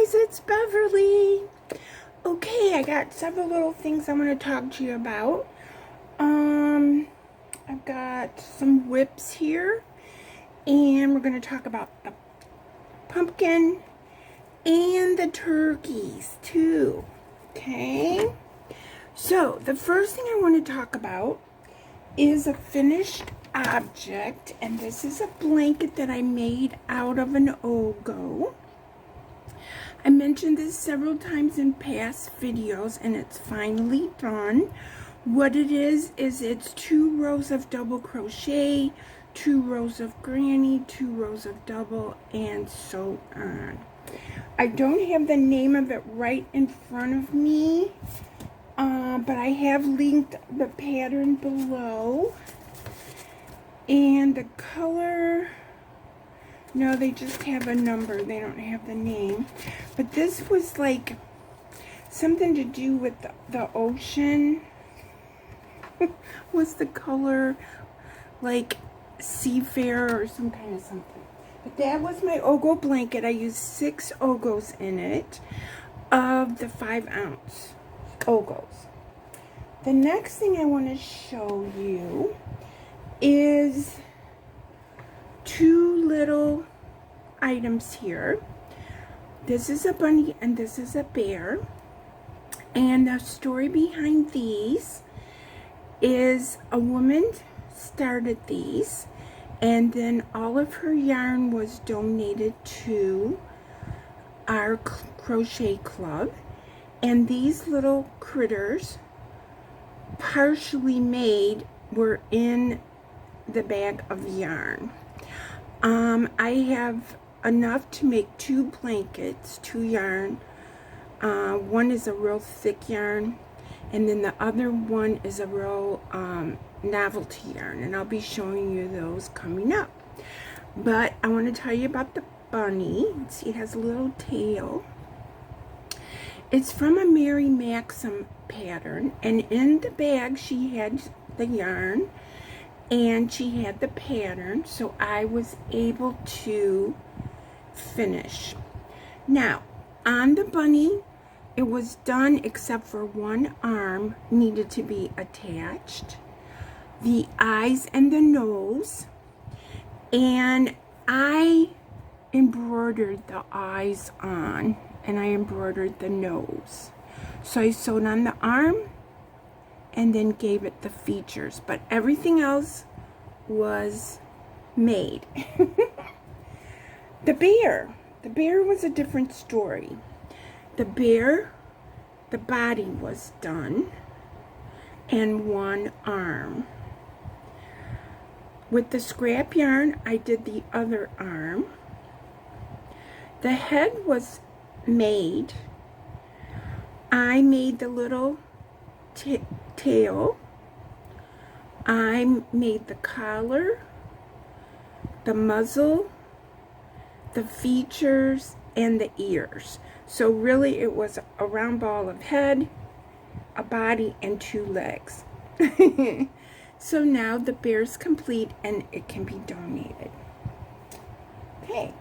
guys, it's Beverly. Okay, I got several little things I want to talk to you about. I've got some whips here, and we're going to talk about the pumpkin and the turkeys too. Okay, so the first thing I want to talk about is a finished object, and this is a blanket that I made out of an Ogo. I mentioned this several times in past videos, and it's finally done. What it is it's 2 rows of double crochet, 2 rows of granny, 2 rows of double, and so on. I don't have the name of it right in front of me, but I have linked the pattern below. And the color, no, they just have a number. They don't have the name. But this was like something to do with the ocean. Was the color like seafarer or some kind of something. But that was my Ogo blanket. I used 6 Ogos in it of the 5-ounce Ogos. The next thing I want to show you is 2 little items here. This is a bunny and this is a bear. And the story behind these is a woman started these, and then all of her yarn was donated to our crochet club, and these little critters, partially made, were in the bag of yarn. I have enough to make 2 blankets, 2 yarn. One is a real thick yarn, and then the other one is a real novelty yarn, and I'll be showing you those coming up. But I want to tell you about the bunny. See, it has a little tail. It's from a Mary Maxim pattern, and in the bag she had the yarn and she had the pattern, so I was able to finish. Now, on the bunny, it was done except for one arm needed to be attached, the eyes and the nose, and I embroidered the eyes on, and I embroidered the nose. So I sewed on the arm and then gave it the features, but everything else was made. The bear was a different story. The bear, the body was done, and one arm. With the scrap yarn, I did the other arm. The head was made. I made the little tail. I made the collar, the muzzle, the features, and the ears. So really it was a round ball of head, a body, and 2 legs. So now the bear's complete and it can be donated. Okay.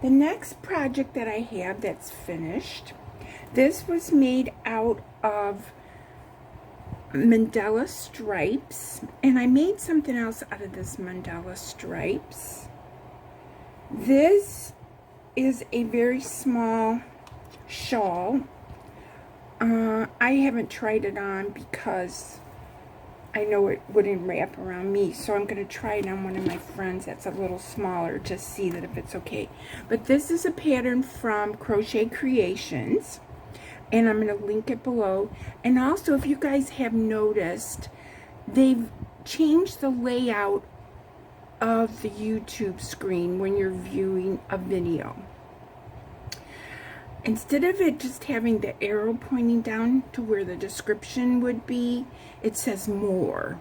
The next project that I have that's finished, this was made out of mandala stripes, and I made something else out of this mandala stripes. This is a very small shawl. I haven't tried it on because I know it wouldn't wrap around me, so I'm going to try it on one of my friends that's a little smaller to see that if it's okay. But this is a pattern from Crochet Creations, and I'm going to link it below. And also, if you guys have noticed, they've changed the layout of the YouTube screen when you're viewing a video. Instead of it just having the arrow pointing down to where the description would be, it says more.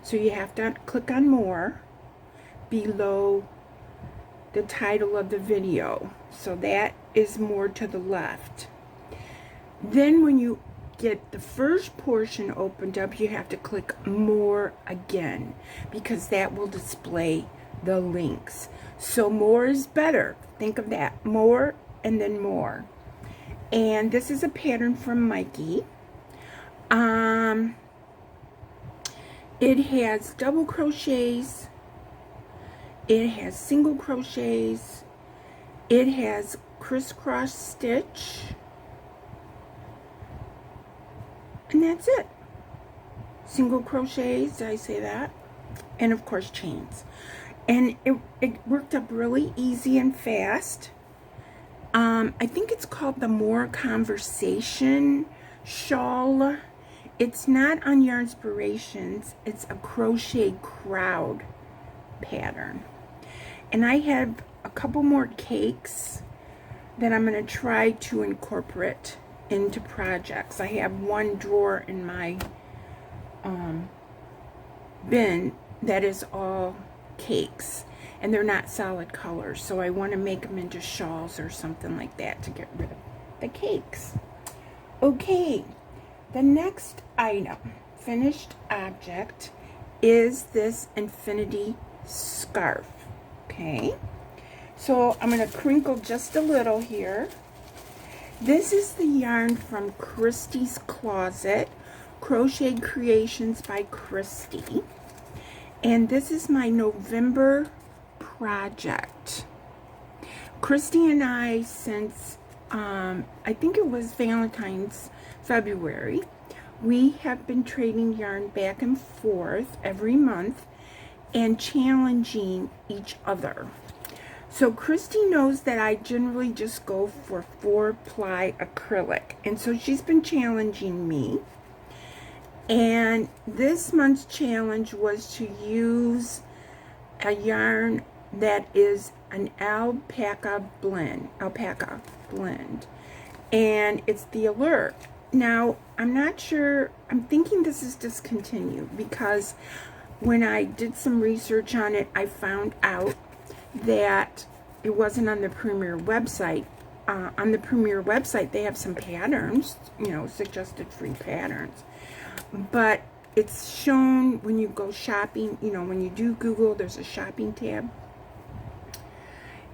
So you have to click on more below the title of the video. So that is more to the left. Then when you get the first portion opened up, you have to click more again, because that will display the links. So more is better. Think of that. More and then more. And this is a pattern from Mikey. It has double crochets, it has single crochets, it has crisscross stitch, and that's it. Single crochets, did I say that? And of course chains. And it worked up really easy and fast. I think it's called the More Conversation shawl. It's not on Yarnspirations, it's a Crochet Crowd pattern. And I have a couple more cakes that I'm going to try to incorporate into projects. I have one drawer in my bin that is all cakes, and they're not solid colors, so I want to make them into shawls or something like that to get rid of the cakes. Okay, the next item, finished object, is this infinity scarf. Okay, so I'm going to crinkle just a little here. This is the yarn from Christy's Closet, Crochet Creations by Christy. And this is my November project. Christy and I, since I think it was Valentine's February, we have been trading yarn back and forth every month and challenging each other. So Christy knows that I generally just go for 4-ply acrylic, and so she's been challenging me. And this month's challenge was to use a yarn that is an alpaca blend, and it's the Allure. Now, I'm not sure, I'm thinking this is discontinued, because when I did some research on it, I found out that it wasn't on the Premier website. On the Premier website, they have some patterns, you know, suggested free patterns. But it's shown when you go shopping, you know, when you do Google, there's a shopping tab.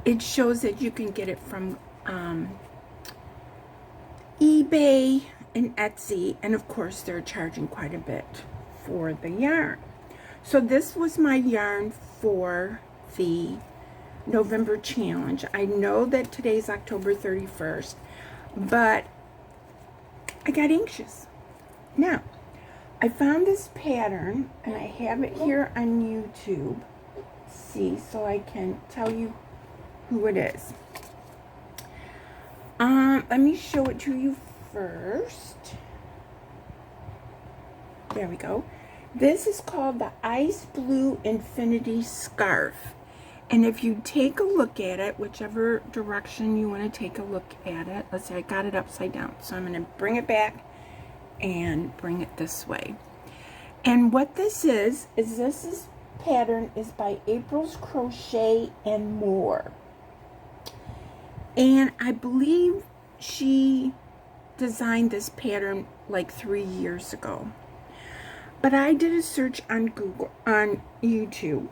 It shows that you can get it from eBay and Etsy, and of course they're charging quite a bit for the yarn. So this was my yarn for the November challenge. I know that today's October 31st, but I got anxious. Now, I found this pattern, and I have it here on YouTube. See, so I can tell you who it is. Let me show it to you first. There we go. This is called the Ice Blue Infinity Scarf. And if you take a look at it, whichever direction you want to take a look at it, let's say I got it upside down. So I'm going to bring it back and bring it this way. And what this is this pattern is by April's Crochet and More. And I believe she designed this pattern like 3 years ago. But I did a search on YouTube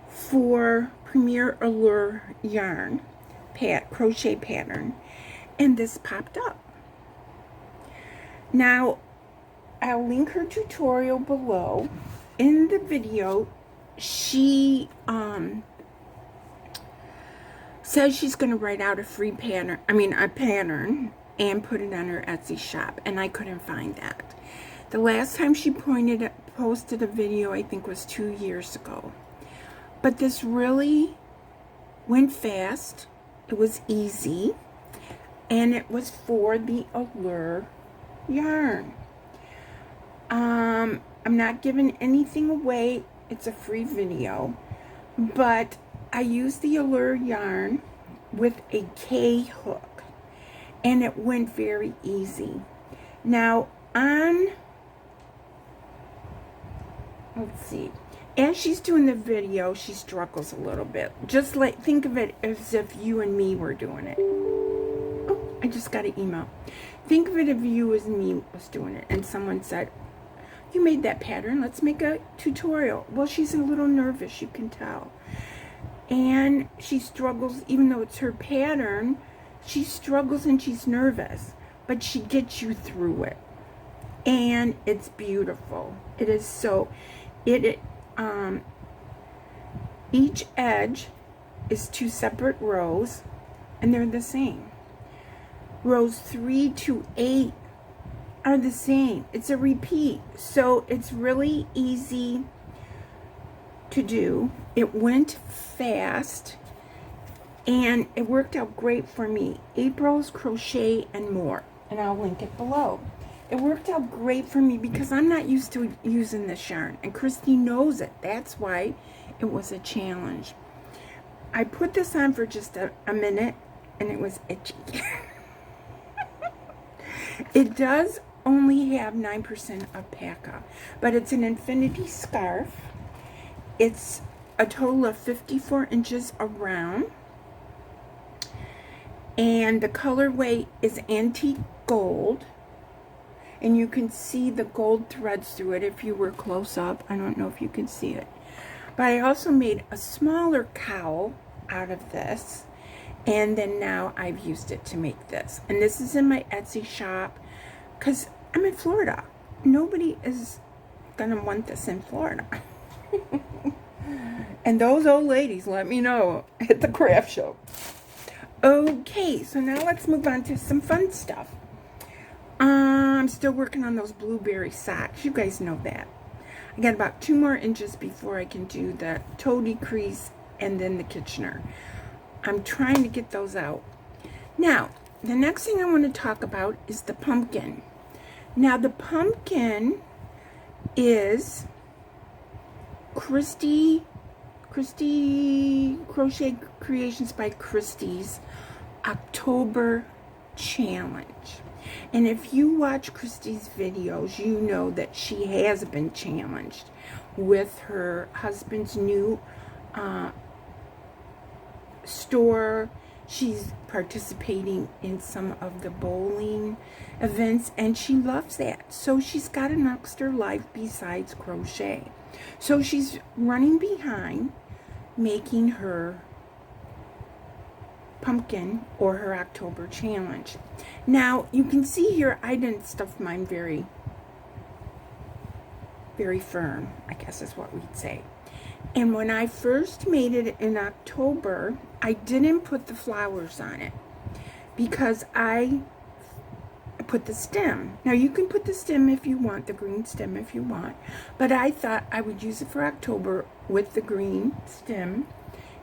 for Premier Allure yarn crochet pattern, and this popped up. Now, I'll link her tutorial below. In the video, she says she's going to write out a free pattern, a pattern, and put it on her Etsy shop, and I couldn't find that. The last time she posted a video, I think, was 2 years ago. But this really went fast. It was easy, and it was for the Allure yarn. I'm not giving anything away. It's a free video, but I used the Allure yarn with a K hook, and it went very easy. Now let's see, as she's doing the video, she struggles a little bit. Just like, think of it as if you and me were doing it. Oh, I just got an email. Think of it if you as me was doing it, and someone said, "You made that pattern, let's make a tutorial." Well, she's a little nervous, you can tell. And she struggles, even though it's her pattern, She struggles and she's nervous, but she gets you through it. And it's beautiful. It is so, each edge is 2 separate rows, and they're the same. Rows 3 to 8 are the same. It's a repeat, so it's really easy to do. It went fast, and it worked out great for me. April's Crochet and More, and I'll link it below. It worked out great for me because I'm not used to using this yarn, and Christy knows it. That's why it was a challenge. I put this on for just a minute, and it was itchy. It does only have 9% alpaca, but it's an infinity scarf. It's a total of 54 inches around, and the colorway is antique gold, and you can see the gold threads through it if you were close up. I don't know if you can see it, but I also made a smaller cowl out of this, and then now I've used it to make this. And this is in my Etsy shop because I'm in Florida. Nobody is gonna want this in Florida. And those old ladies, let me know at the craft show. Okay, so now let's move on to some fun stuff. I'm still working on those blueberry socks. You guys know that. I got about 2 more inches before I can do the toe decrease and then the Kitchener. I'm trying to get those out. Now, the next thing I want to talk about is the pumpkin. Now, the pumpkin is Christy Crochet Creations by Christy's October challenge. And if you watch Christy's videos, you know that she has been challenged with her husband's new store. She's participating in some of the bowling events, and she loves that. So she's got an extra life besides crochet. So she's running behind making her pumpkin or her October challenge. Now you can see here I didn't stuff mine very firm, I guess is what we'd say. And when I first made it in October, I didn't put the flowers on it because I put the stem. Now you can put the stem if you want, the green stem if you want, but I thought I would use it for October with the green stem,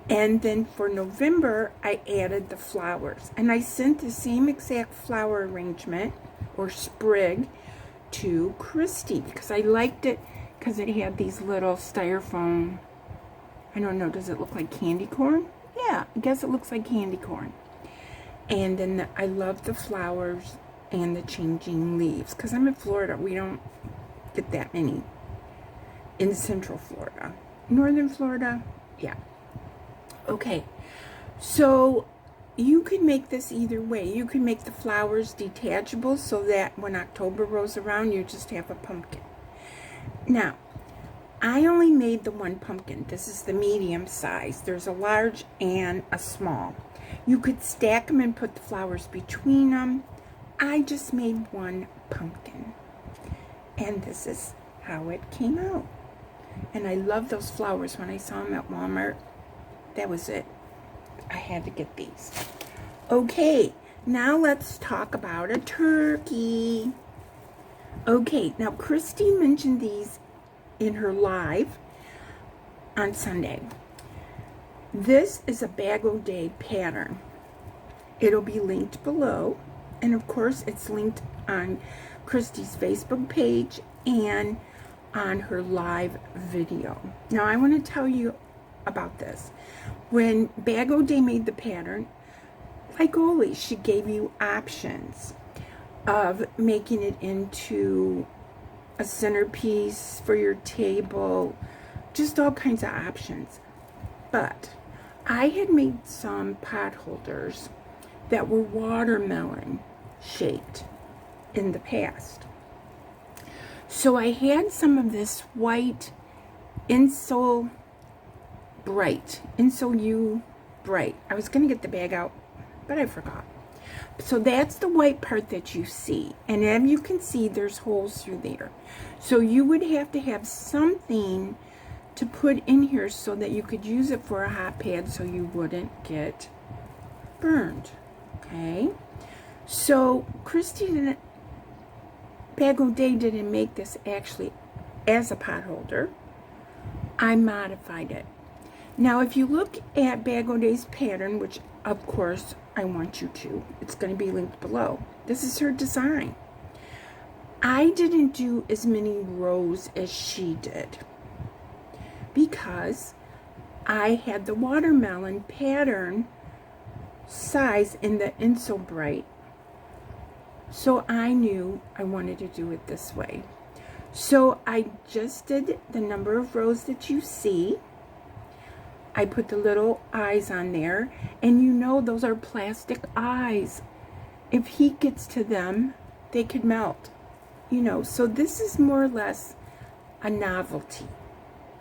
and then for November I added the flowers. And I sent the same exact flower arrangement or sprig to Christy because I liked it because it had these little styrofoam, I don't know, does it look like candy corn? Yeah, I guess it looks like candy corn. And then I love the flowers and the changing leaves because I'm in Florida. We don't get that many in Central Florida. Northern Florida, yeah. Okay, so you can make this either way. You can make the flowers detachable so that when October rolls around, you just have a pumpkin. Now, I only made the one pumpkin. This is the medium size. There's a large and a small. You could stack them and put the flowers between them. I just made one pumpkin. And this is how it came out. And I love those flowers. When I saw them at Walmart, that was it. I had to get these. Okay, now let's talk about a turkey. Okay, now Christy mentioned these in her live on Sunday. This is a Bag-O-Day pattern. It'll be linked below, and of course it's linked on Christy's Facebook page and on her live video. Now I want to tell you about this. When Bag-O-Day made the pattern, like always, she gave you options of making it into a centerpiece for your table, just all kinds of options. But I had made some pot holders that were watermelon shaped in the past. So I had some of this white Insole Bright. I was going to get the bag out, but I forgot. So that's the white part that you see. And as you can see, there's holes through there. So you would have to have something to put in here so that you could use it for a hot pad so you wouldn't get burned. Okay? So Christy didn't, Bag O' Day didn't make this actually as a pot holder. I modified it. Now if you look at Bag O' Day's pattern, which of course I want you to, it's going to be linked below. This is her design. I didn't do as many rows as she did because I had the watermelon pattern size in the Inso Bright. So I knew I wanted to do it this way. So I just did the number of rows that you see. I put the little eyes on there, and you know those are plastic eyes. If heat gets to them, they could melt. You know, so this is more or less a novelty.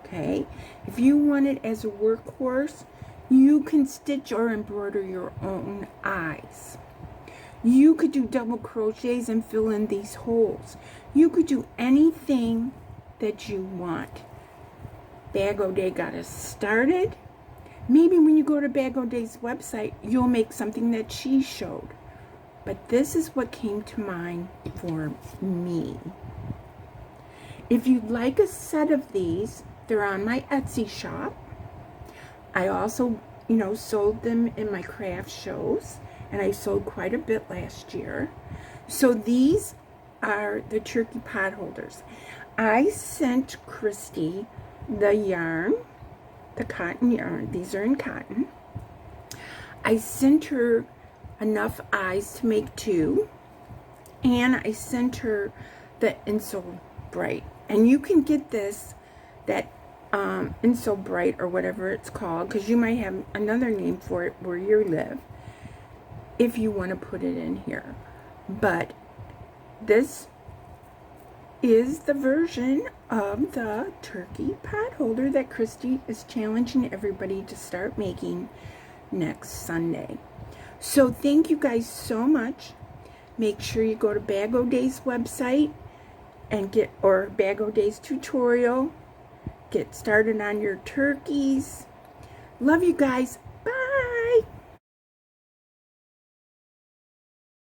Okay? If you want it as a workhorse, you can stitch or embroider your own eyes. You could do double crochets and fill in these holes. You could do anything that you want. Bag O' Day got us started. Maybe when you go to Bag O' Day's website, you'll make something that she showed. But this is what came to mind for me. If you'd like a set of these, they're on my Etsy shop. I also, sold them in my craft shows. And I sold quite a bit last year. So these are the turkey pot holders. I sent Christy the yarn, the cotton yarn. These are in cotton. I sent her enough eyes to make 2. And I sent her the Inso Bright. And you can get this, that Inso Bright or whatever it's called, because you might have another name for it where you live, if you want to put it in here. But this is the version of the turkey pot holder that Christy is challenging everybody to start making next Sunday. So thank you guys so much. Make sure you go to Bag O' Day's website and or Bag O' Day's tutorial. Get started on your turkeys. Love you guys.